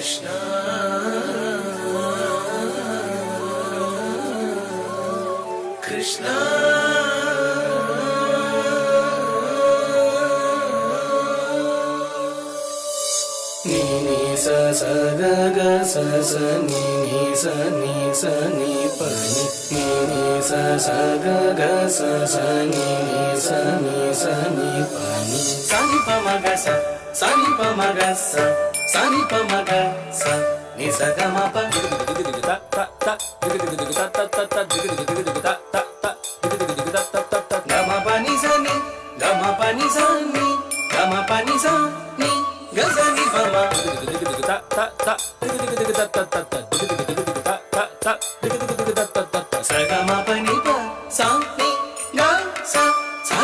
Krishna Krishna ni ni sa sa ga ga sa sa ni ni sa ni pa ni ni sa sa ga ga sa sa ni sa ni pa ni sa ni pa ma ga sa ni pa ma ga sa ni pa ma ga sa ni sa ga ma pa ta ta ta ta ta ta ta ga ma pa ni sa ni ga ma pa ni sa ni ga ma pa ni sa ni ga sa ni pa ma ta ta ta ta ta ta ta sa ga ma pa ni pa sa ni ga sa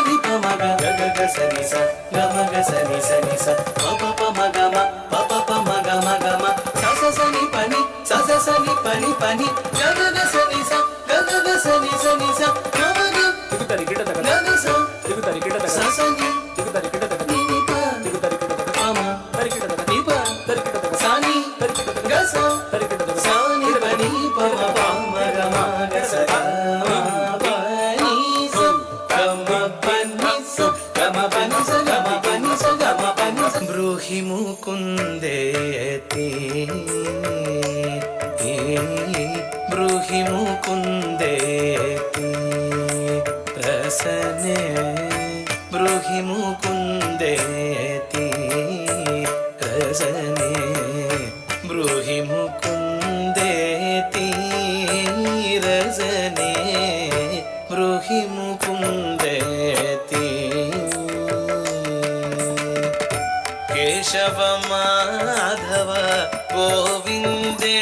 ni pa ma ga ga ga sa ni sa ga ma ga sa ni sa pa pa pa ma ga ma pa pa pa ma ga ma sa ni pa ni sa ni pa ni ga ga ga sa ni sa ga ga ga sa ni sa ga ma ga tigu gira ta ga ga sa tigu gira ta sa ni tigu gira ta ni ni pa tigu gira ta pa ma tari gira ta ni pa tari gira ta sa ni tari gira ta ga sa tari gira ta sa ni pa ni pa ma pa ma ga sa ga ma pa ni sa ga ma pa ni sa ga ma pa ni sa ga ma pa ni sa ga ma pa ni sa బ్రూహి ముకుందేతి బ్రూహి ముకుందేతి రసనే బ్రూహి ముకుందేతి రసనే బ్రూహి ముకుందేతి రసనే బ్రూహి ముకుందేతి Keshava Madhava గోవిందేతి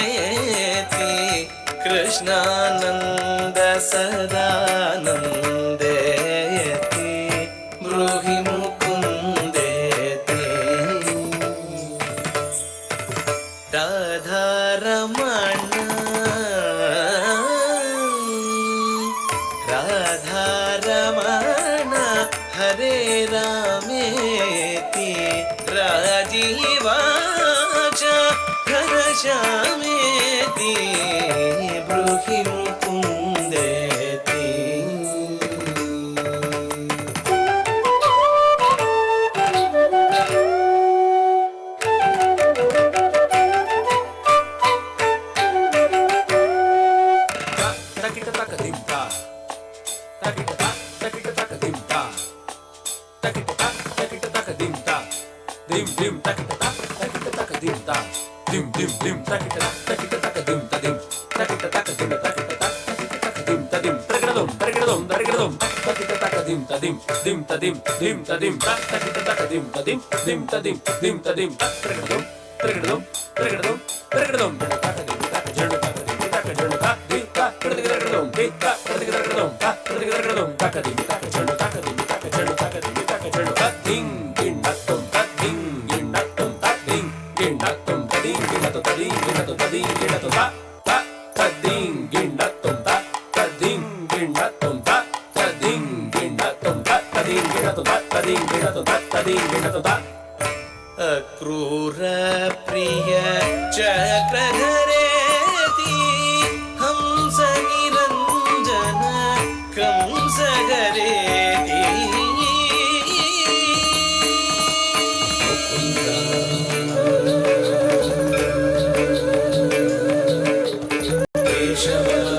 Krishnananda సదానందేతి బ్రూహి ముకుందేతి Radha Ramana Radha Ramana Hare రామేతి రాజీవాక్ష ఘనశ్యామేతి బ్రూహి ముకుందేతి dim dim tak tak dim ta dim dim dim tak tak dim ta dim tak tak dim tak dim ta dim targadom tak dim ta dim dim ta dim dim ta dim tak dim ta dim dim ta dim dim ta dim targadom Akrura Priya చక్రధరేతి Hans Niranjana కంసగరేతి Keshava